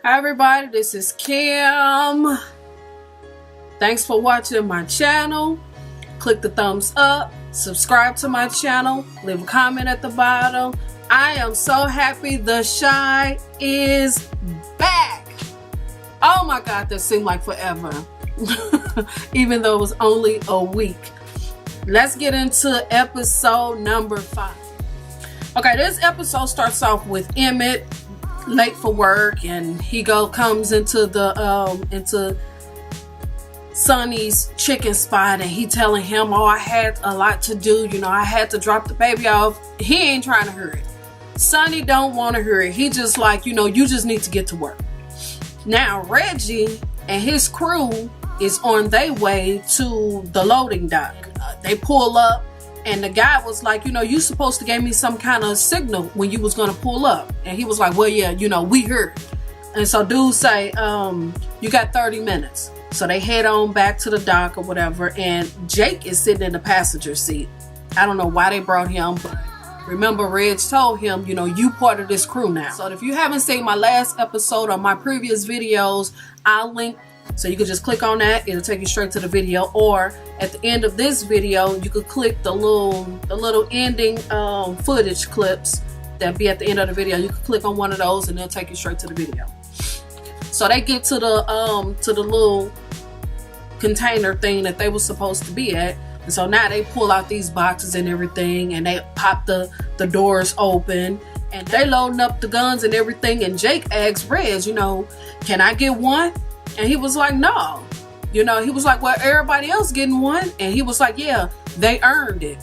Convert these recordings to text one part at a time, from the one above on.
Hi everybody, this is Kim. Thanks for watching my channel. Click the thumbs up, subscribe to my channel, leave a comment at the bottom. I am so happy the Shy is back. Oh my God, that seemed like forever. Even though it was only a week. Let's get into episode number 5. Okay, this episode starts off with Emmett late for work, and he comes into Sonny's chicken spot, and he telling him, oh, I had a lot to do, I had to drop the baby off. He ain't trying to hurry. Sonny don't want to hurry. He just like, you just need to get to work. Now Reggie and his crew is on their way to the loading dock. They pull up, and the guy was like, you supposed to give me some kind of signal when you was gonna pull up. And he was like, well, yeah, we heard. And so dude say, you got 30 minutes. So they head on back to the dock or whatever, and Jake is sitting in the passenger seat. I don't know why they brought him, but remember Reg told him, you part of this crew now. So if you haven't seen my last episode or my previous videos, I'll link, so you can just click on that. It'll take you straight to the video, or at the end of this video, you could click the little ending footage clips that be at the end of the video. You can click on one of those, and they'll take you straight to the video. So they get to the little container thing that they were supposed to be at, and so now they pull out these boxes and everything, and they pop the doors open, and they loading up the guns and everything. And Jake asks Reg, can I get one? And he was like, no. He was like, well, everybody else getting one. And he was like, yeah, they earned it.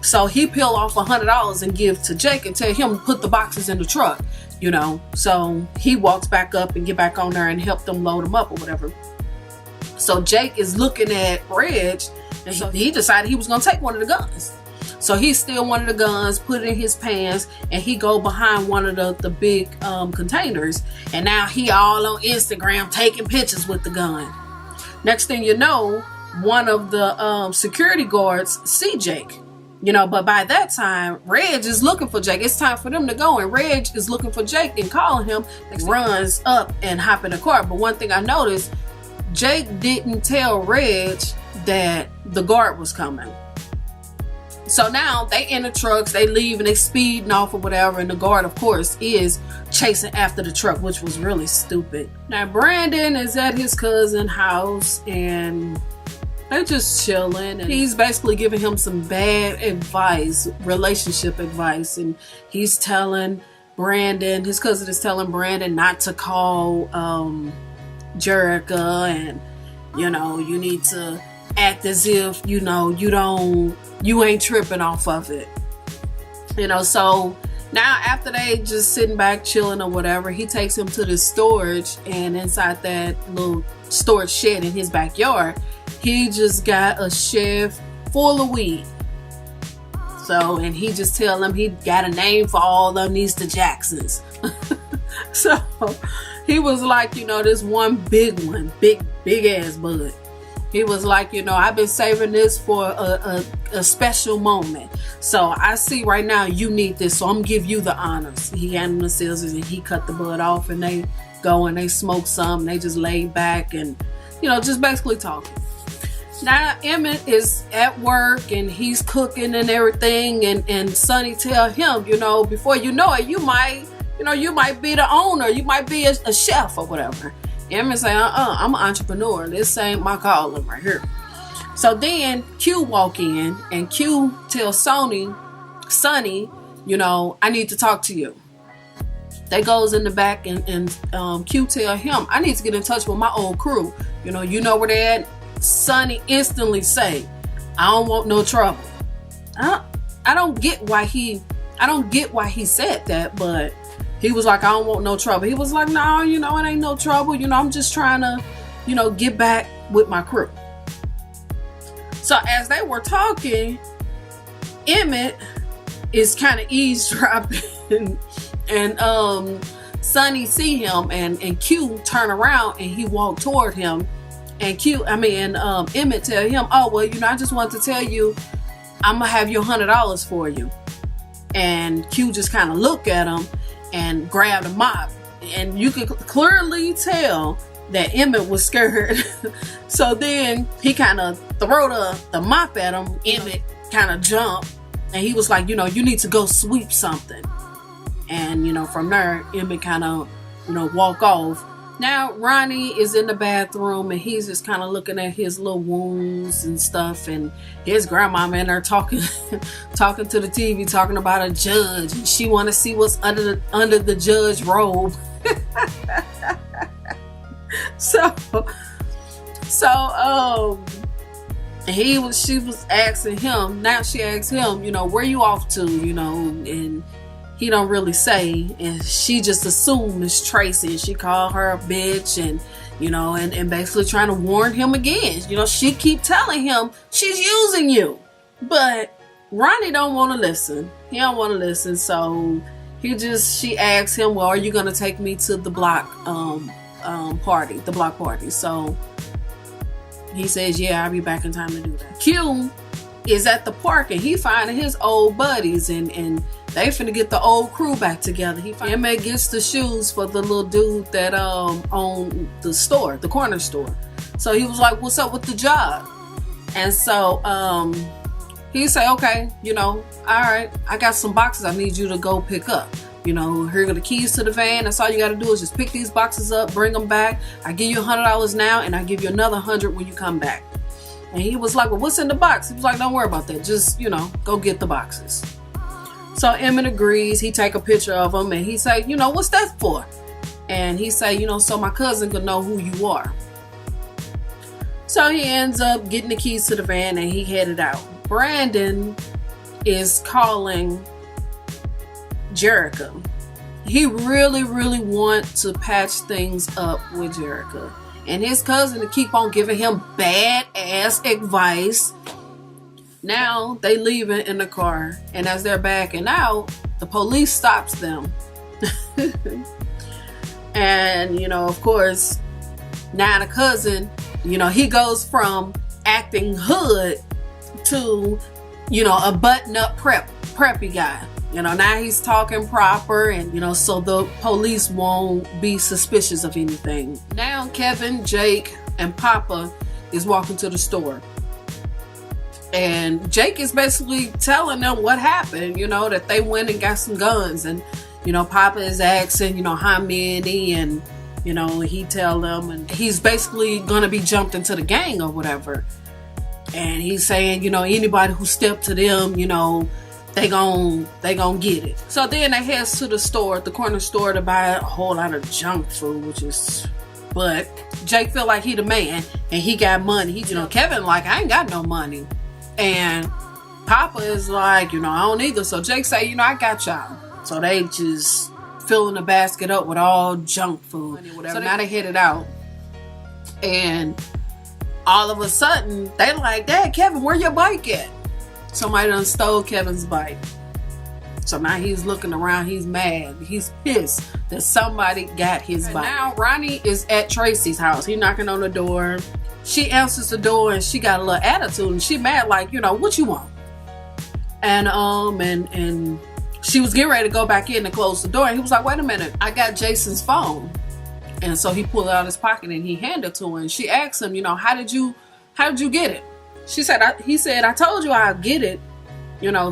So he peel off $100 and give to Jake and tell him to put the boxes in the truck, So he walks back up and get back on there and help them load them up or whatever. So Jake is looking at Reg, and so he decided he was going to take one of the guns. So he steal one of the guns, put it in his pants, and he go behind one of the big containers. And now he all on Instagram taking pictures with the gun. Next thing you know, one of the security guards see Jake. But by that time, Reg is looking for Jake. It's time for them to go, and Reg is looking for Jake and calling him. He runs up and hop in the car. But one thing I noticed, Jake didn't tell Reg that the guard was coming. So now they in the trucks, they leave and they speeding off or whatever, and the guard, of course, is chasing after the truck, which was really stupid. Now Brandon is at his cousin's house, and they're just chilling, and he's basically giving him some bad advice, relationship advice, and he's telling Brandon, his cousin is telling Brandon not to call Jerica, and you need to act as if you ain't tripping off of it. So now after they just sitting back chilling or whatever, he takes him to the storage, and inside that little storage shed in his backyard, he just got a shed full of weed. So, and he just tell them he got a name for all of these the Jacksons. So he was like, this one big one, big ass bud. He was like, I've been saving this for a special moment. So I see right now you need this, so I'm gonna give you the honors. He handed him the scissors, and he cut the bud off, and they go and they smoke some. They just lay back and, just basically talking. Now Emmett is at work, and he's cooking and everything, and Sonny tell him, before you know it, you might be the owner, you might be a chef or whatever. Emmett say, I'm an entrepreneur. This ain't my calling right here. So then Q walk in, and Q tells Sonny, I need to talk to you. They goes in the back, and Q tell him, I need to get in touch with my old crew. You know where they at? Sonny instantly say, I don't want no trouble. I don't get why he said that, but he was like, I don't want no trouble. He was like, no, it ain't no trouble. I'm just trying to, get back with my crew. So as they were talking, Emmett is kind of eavesdropping, and Sonny see him, and Q turn around, and he walk toward him, and Emmett tell him, oh, well, I just wanted to tell you, I'm gonna have your $100 for you. And Q just kind of look at him and grab the mop And you could clearly tell that Emmett was scared. So then he kind of threw the mop at him. Emmett kind of jumped, and he was like, you need to go sweep something. And, from there, Emmett kind of, walk off. Now, Ronnie is in the bathroom, and he's just kind of looking at his little wounds and stuff. And his grandmama in there talking to the TV, talking about a judge. And she want to see what's under the judge robe. So, she was asking him. Now she asks him, where you off to, and he don't really say, and she just assumed it's Tracy. She called her a bitch, and and basically trying to warn him again. She keep telling him she's using you, but Ronnie don't want to listen. He don't want to listen, so she asks him, well, are you gonna take me to the block party? The block party. So he says, yeah, I'll be back in time to do that. Q is at the park, and he finding his old buddies, and they finna get the old crew back together. Emmett gets the shoes for the little dude that owned the store, the corner store. So he was like, what's up with the job? And so he say, okay, all right, I got some boxes I need you to go pick up. Here are the keys to the van. That's all you got to do is just pick these boxes up, bring them back. I give you $100 now, and I give you another $100 when you come back. And he was like, well, what's in the box? He was like, don't worry about that. Just, go get the boxes. So Emmett agrees. He take a picture of them, and he say, what's that for? And he say, so my cousin could know who you are. So he ends up getting the keys to the van, and he headed out. Brandon is calling Jerica. He really, really wants to patch things up with Jerica. And his cousin to keep on giving him bad ass advice. Now they leaving in the car, and as they're backing out, the police stops them. And of course, now the cousin, he goes from acting hood to a button-up preppy guy. Now he's talking proper, and so the police won't be suspicious of anything. Now Kevin, Jake, and Papa is walking to the store, and Jake is basically telling them what happened, that they went and got some guns, and Papa is asking, how many, and he tell them, and he's basically gonna be jumped into the gang or whatever. And he's saying, anybody who stepped to them, they gon' get it. So then they heads to the store, the corner store, to buy a whole lot of junk food, but Jake feel like he the man, and he got money. Kevin like, I ain't got no money. And Papa is like, I don't either. So Jake say, I got y'all. So they just filling the basket up with all junk food. So now they headed out, and all of a sudden they like, Dad, Kevin, where your bike at? Somebody done stole Kevin's bike. So now he's looking around, he's mad, he's pissed that somebody got his bike. Now Ronnie is at Tracy's house. He knocking on the door. She answers the door, and she got a little attitude, and she mad like, what you want? And she was getting ready to go back in and close the door, and he was like, wait a minute, I got Jason's phone. And so he pulled it out of his pocket and he handed it to her, and she asked him, how did you get it? He said, I told you I'd get it,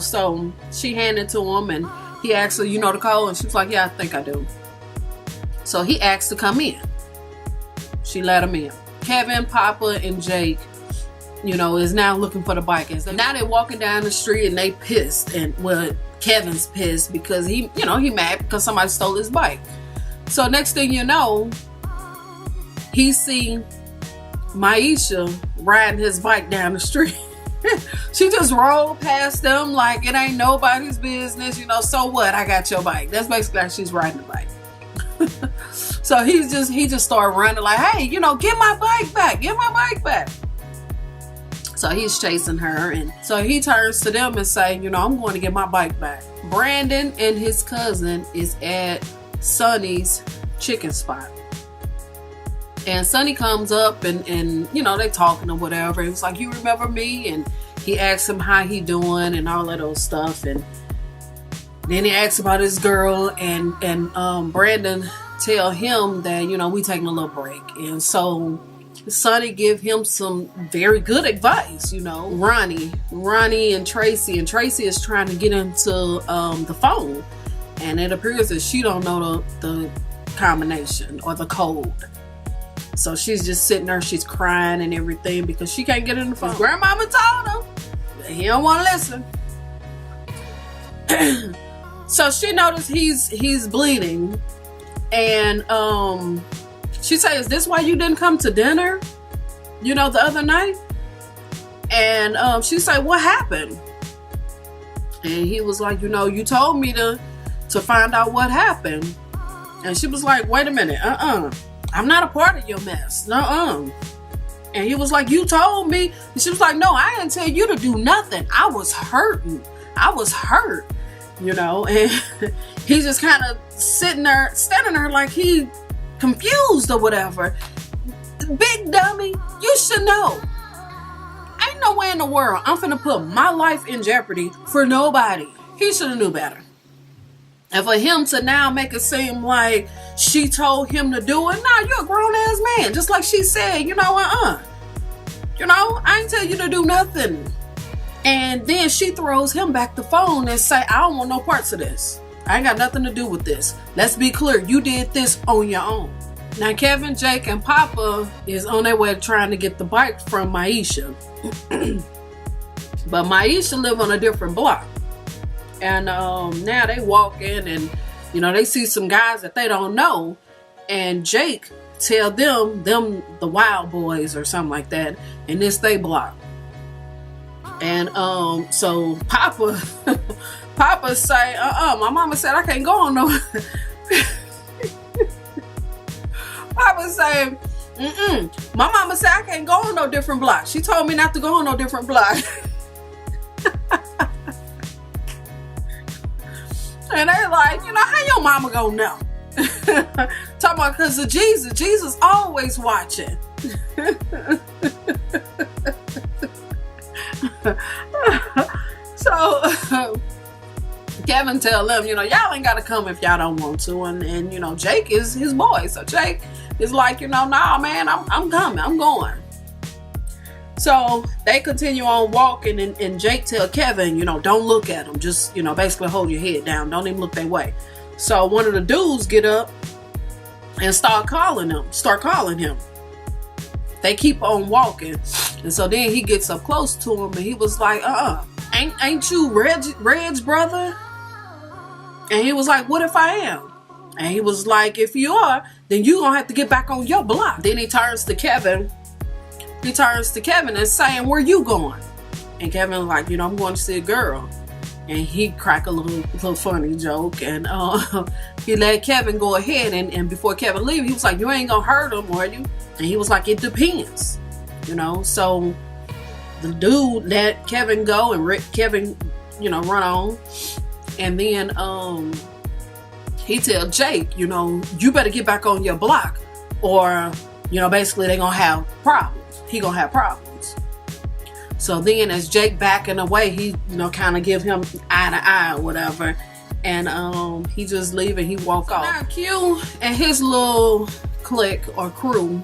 so she handed it to him, and he asked her, the code? And she was like, yeah, I think I do. So he asked to come in. She let him in. Kevin, Papa, and Jake, is now looking for the bike. And so now they're walking down the street, and they pissed. And Kevin's pissed because he mad because somebody stole his bike. So next thing you know, he see Maisha riding his bike down the street. She just rolled past them like it ain't nobody's business, so what? I got your bike. That's basically how she's riding the bike. So he just started running like, hey, get my bike back. Get my bike back. So he's chasing her, and so he turns to them and say, I'm going to get my bike back. Brandon and his cousin is at Sonny's chicken spot. And Sonny comes up and they talking or whatever. He was like, you remember me? And he asks him how he doing and all of those stuff. And then he asks about his girl, and Brandon tell him that, you know, we taking a little break. And so Sonny give him some very good advice, you know. Ronnie and Tracy is trying to get into the phone, and it appears that she don't know the combination or the code. So she's just sitting there, she's crying and everything because she can't get in the phone. Grandmama told him that he don't want to listen. So she noticed he's bleeding, and she said, "Is this why you didn't come to dinner, you know, the other night?" And she said, "What happened?" And he was like, "You know, you told me to find out what happened." And she was like, "Wait a minute, I'm not a part of your mess, And he was like, "You told me." And she was like, "No, I didn't tell you to do nothing. I was hurting. I was hurt, you know." And he's just kind of standing there like he confused or whatever. Big dummy, you should know. Ain't no way in the world I'm finna put my life in jeopardy for nobody. He should have knew better. And for him to now make it seem like she told him to do it, nah, you're a grown ass man. Just like she said, you know, you know, I ain't tell you to do nothing. And then she throws him back the phone and say, "I don't want no parts of this. I ain't got nothing to do with this. Let's be clear, you did this on your own." Now Kevin, Jake, and Papa is on their way trying to get the bike from Maisha. But Maisha live on a different block. And now they walk in and, you know, they see some guys that they don't know. And Jake tell them the Wild Boys or something like that. And this they block. And so Papa say, my mama said I can't go on no. Papa say, my mama said I can't go on no different block. She told me not to go on no different block. And they're like, you know, how your mama gonna know? Talking about because of Jesus. Jesus always watching. So Kevin tell them, you know, y'all ain't gotta come if y'all don't want to. And you know, Jake is his boy. So Jake is like, you know, nah, man, I'm coming. I'm going. So they continue on walking, and Jake tell Kevin, you know, don't look at him. Just, you know, basically hold your head down. Don't even look their way. So one of the dudes get up and start calling him. They keep on walking. And so then he gets up close to him and he was like, ain't you Reg's brother? And he was like, what if I am? And he was like, if you are, then you gonna have to get back on your block. Then he turns to Kevin and saying, where you going? And Kevin like, you know, I'm going to see a girl. And he cracked a little funny joke. And he let Kevin go ahead. And before Kevin leave, he was like, you ain't gonna hurt him, are you? And he was like, it depends. You know, so the dude let Kevin go and Kevin, you know, run on. And then he tell Jake, you know, you better get back on your block, or, you know, basically they're gonna have problems. He gonna have problems. So then as Jake backing away, he, you know, kind of give him eye to eye or whatever. And he just leave and he walk off. Now Q and his little clique or crew,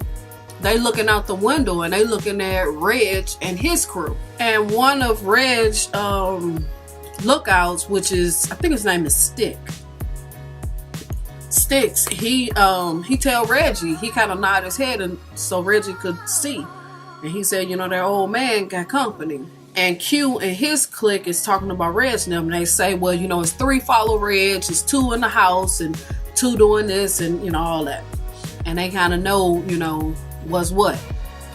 they looking out the window and they looking at Reg and his crew. And one of Reg's lookouts, which is, I think his name is Sticks, he tell Reggie, he kind of nod his head and so Reggie could see. And he said, you know, their old man got company. And Q and his clique is talking about Reg and them. And they say, well, you know, it's 3 follow Reg, it's 2 in the house and 2 doing this and, you know, all that. And they kind of know, you know, was what.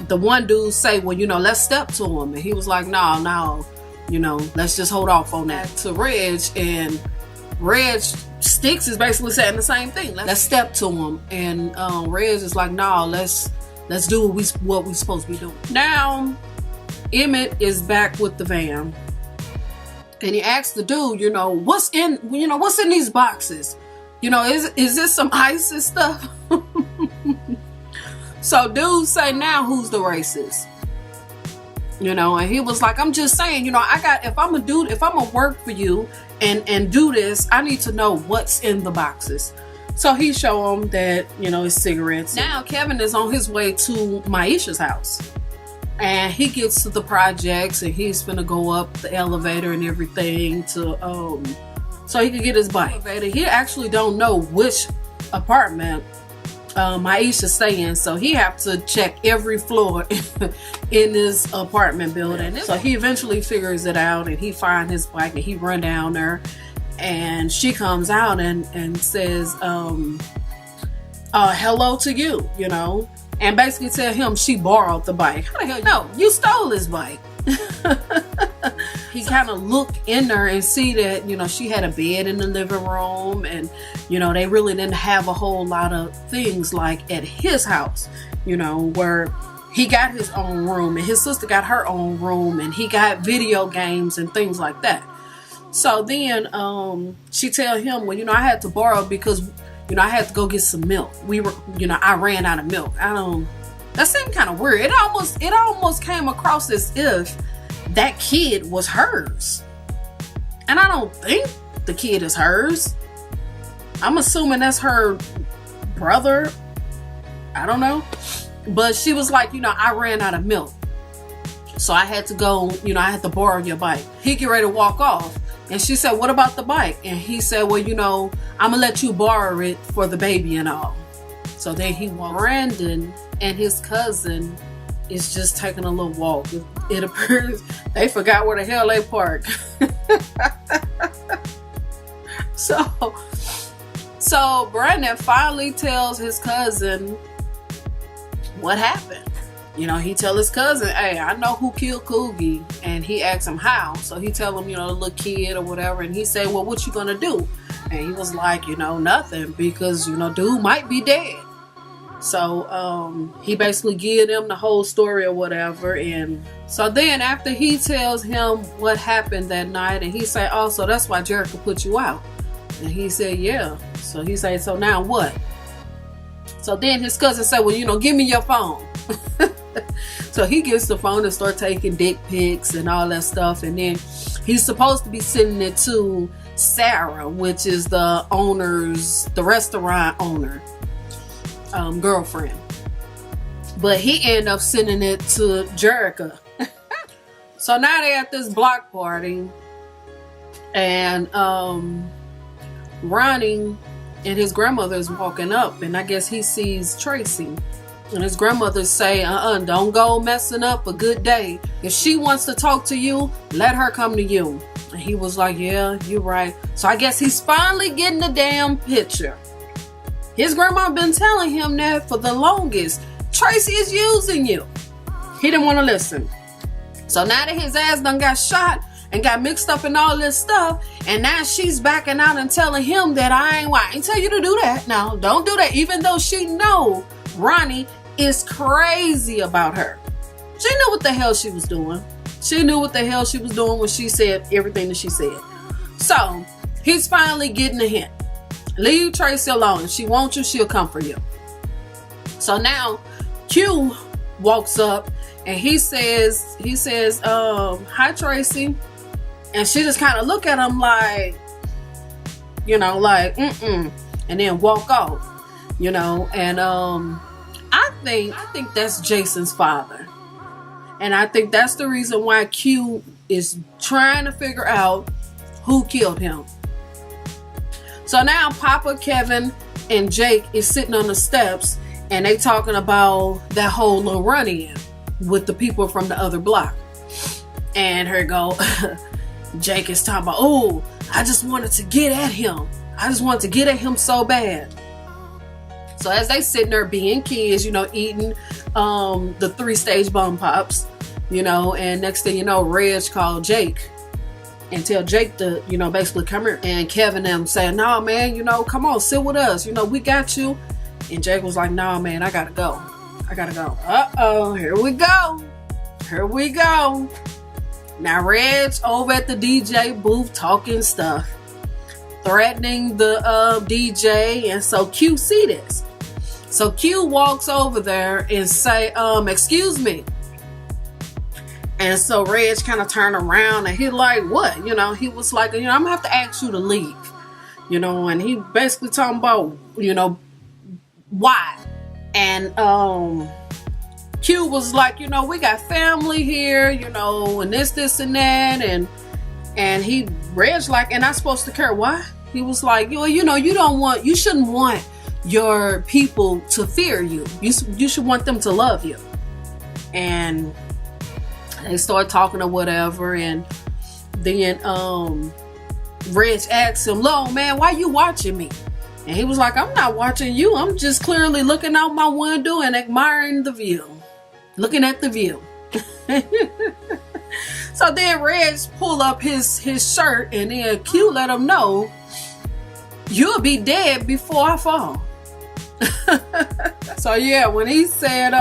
The one dude say, well, you know, let's step to him. And he was like, no, you know, let's just hold off on that. To Reg, and Reg, Sticks is basically saying the same thing. Let's step to him. And Reg is like, no, let's do what we supposed to be doing. Now, Emmett is back with the van. And he asks the dude, you know, what's in these boxes? You know, is this some ISIS stuff? So dude say, now who's the racist? You know, and he was like, I'm just saying, you know, if I'm gonna work for you and do this, I need to know what's in the boxes. So he show him that, you know, it's cigarettes. Now Kevin is on his way to Maisha's house. And he gets to the projects and he's finna go up the elevator and everything to so he can get his bike. He actually don't know which apartment Maisha's staying, so he have to check every floor in this apartment building. So he eventually figures it out and he find his bike and he run down there, and she comes out and says hello to you, you know, and basically tell him she borrowed the bike. How the hell? No, you stole his bike. He kind of look in there and see that, you know, she had a bed in the living room, and, you know, they really didn't have a whole lot of things like at his house, you know, where he got his own room and his sister got her own room and he got video games and things like that. So then she tell him, well, you know, I had to borrow because, you know, I had to go get some milk. I ran out of milk. That seemed kind of weird. It almost came across as if that kid was hers. And I don't think the kid is hers. I'm assuming that's her brother. I don't know. But she was like, you know, I ran out of milk. So I had to go, you know, I had to borrow your bike. He get ready to walk off. And she said, what about the bike? And he said, well, you know, I'm going to let you borrow it for the baby and all. So then he walked. Brandon and his cousin is just taking a little walk. It appears they forgot where the hell they parked. So Brandon finally tells his cousin what happened. You know, he tell his cousin, hey, I know who killed Coogie. And he asks him how. So he tell him, you know, the little kid or whatever. And he said, well, what you gonna do? And he was like, you know, nothing, because, you know, dude might be dead. So he basically give them the whole story or whatever. And so then after he tells him what happened that night, and he say, oh, so that's why Jericho put you out. And he said, yeah. So he said, so now what? So then his cousin said, well, you know, give me your phone. So he gets the phone and start taking dick pics and all that stuff. And then he's supposed to be sending it to Sarah, which is the restaurant owner, girlfriend. But he ended up sending it to Jericho. So now they at this block party, and Ronnie and his grandmother is walking up, and I guess he sees Tracy. And his grandmother say, don't go messing up a good day. If she wants to talk to you, let her come to you. And he was like, yeah, you're right. So I guess he's finally getting the damn picture. His grandma been telling him that for the longest. Tracy is using you. He didn't want to listen. So now that his ass done got shot and got mixed up in all this stuff, and now she's backing out and telling him that I ain't tell you to do that. No, don't do that. Even though she know Ronnie is crazy about her. She knew what the hell she was doing. She knew what the hell she was doing when she said everything that she said. So he's finally getting a hint. Leave Tracy alone. If she wants you, she'll come for you. So now Q walks up and he says, hi Tracy. And she just kind of look at him like, you know, like, and then walk off, you know. And I think that's Jason's father. And I think that's the reason why Q is trying to figure out who killed him. So now Papa, Kevin, and Jake is sitting on the steps, and they talking about that whole little run-in with the people from the other block. And here go, Jake is talking about, oh, I just wanted to get at him. I just wanted to get at him so bad. So as they sitting there being kids, you know, eating the 3-stage bun pops, you know, and next thing you know, Reg called Jake and tell Jake to, you know, basically come here. And Kevin and them saying, no, man, you know, come on, sit with us. You know, we got you. And Jake was like, no, man, I gotta go. Uh-oh, here we go. Now Reg over at the DJ booth talking stuff, threatening the DJ. And so Q see this. So Q walks over there and say, excuse me. And so Reg kind of turned around and he like, what? You know, he was like, you know, I'm gonna have to ask you to leave. you know, and he basically talking about, you know, why. And Q was like, you know, we got family here, you know, and this and that, and he Reg's like, and I'm supposed to care why? He was like, you know, you shouldn't want your people to fear you. You should want them to love you. And they start talking or whatever, and then Reg asked him, "Lo, man, why you watching me?" And he was like, "I'm not watching you. I'm just clearly looking out my window and admiring the view. Looking at the view." So then Reg pull up his shirt, and then Q let him know, "You'll be dead before I fall." So yeah, when he said,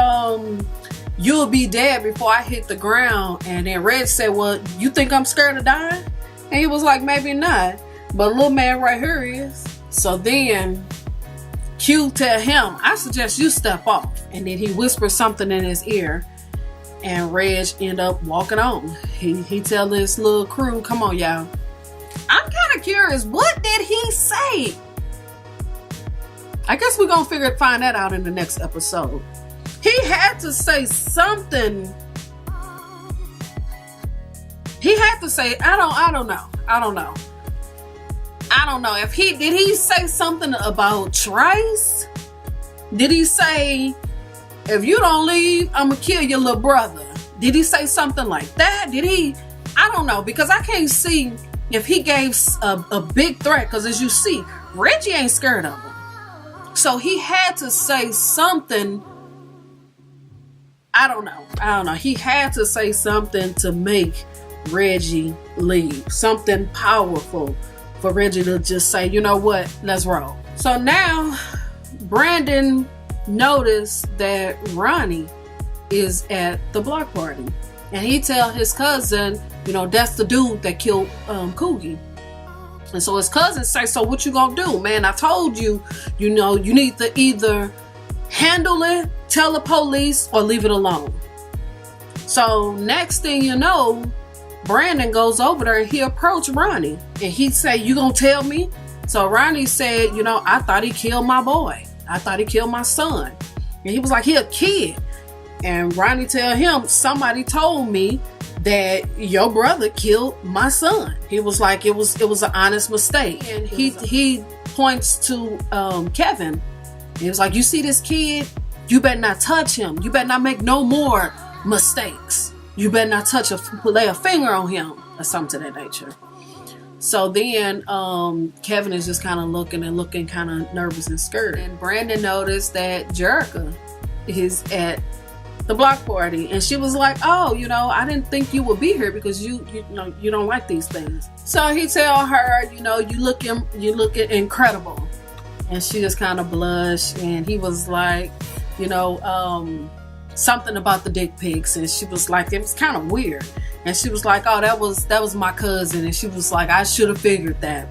"You'll be dead before I hit the ground," and then Reg said, "Well, you think I'm scared of dying?" And he was like, "Maybe not, but little man right here is." So then Q tell him, "I suggest you step off." And then he whispers something in his ear, and Reg end up walking on. He tell this little crew, "Come on, y'all." I'm kind of curious, what did he say? I guess we're gonna find that out in the next episode. He had to say something. He had to say, I don't know. If did he say something about Trice? Did he say, "If you don't leave, I'm gonna kill your little brother"? Did he say something like that? Did he? I don't know, because I can't see if he gave a big threat, because as you see, Reggie ain't scared of him. So he had to say something. I don't know. He had to say something to make Reggie leave. Something powerful for Reggie to just say, "You know what? Let's roll." So now Brandon noticed that Ronnie is at the block party. And he tell his cousin, you know, that's the dude that killed Coogie. And so his cousin say, "So what you gonna do, man? I told you, you know, you need to either handle it, tell the police, or leave it alone." So next thing you know, Brandon goes over there and he approached Ronnie. And he say, "You gonna tell me?" So Ronnie said, "You know, I thought he killed my boy. I thought he killed my son." And he was like, "He a kid." And Ronnie tell him, "Somebody told me that your brother killed my son." He was like, it was an honest mistake. And he points to Kevin. He was like, "You see this kid? You better not touch him. You better not make no more mistakes. You better not lay a finger on him," or something to that nature. So then Kevin is just kind of looking kind of nervous and scared. And Brandon noticed that Jerica is at the block party, and she was like, "Oh, you know, I didn't think you would be here because you know you don't like these things." So he tell her, "You know, you looking incredible," and she just kind of blushed. And he was like, you know, something about the dick pics, and she was like, it was kind of weird. And she was like, "Oh, that was my cousin," and she was like, "I should have figured that."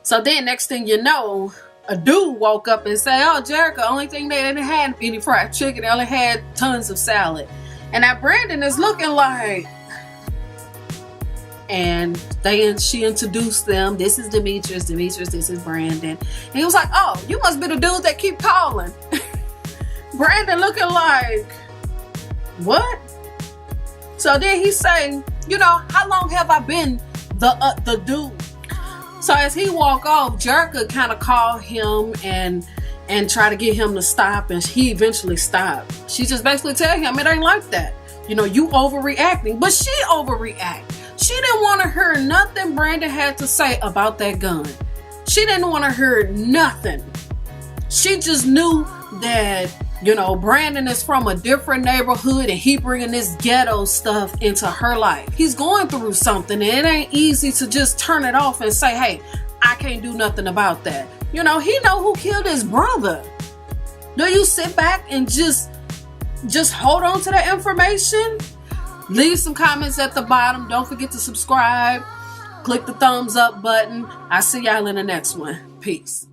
So then next thing you know, a dude woke up and say, "Oh, Jerica, only thing they didn't have any fried chicken, they only had tons of salad." And now Brandon is looking like, and she introduced them. "This is Demetrius, this is Brandon." And he was like, "Oh, you must be the dude that keep calling." Brandon looking like, "What?" So then he say, "You know, how long have I been the dude?" So as he walk off, Jerica kind of called him and try to get him to stop, and he eventually stopped. She just basically tell him it ain't like that. You know, you overreacting. But she overreact. She didn't want to hear nothing Brandon had to say about that gun. She didn't want to hear nothing. She just knew that, you know, Brandon is from a different neighborhood and he bringing this ghetto stuff into her life. He's going through something, and it ain't easy to just turn it off and say, "Hey, I can't do nothing about that." You know, he know who killed his brother. Do you sit back and just hold on to that information? Leave some comments at the bottom. Don't forget to subscribe. Click the thumbs up button. I'll see y'all in the next one. Peace.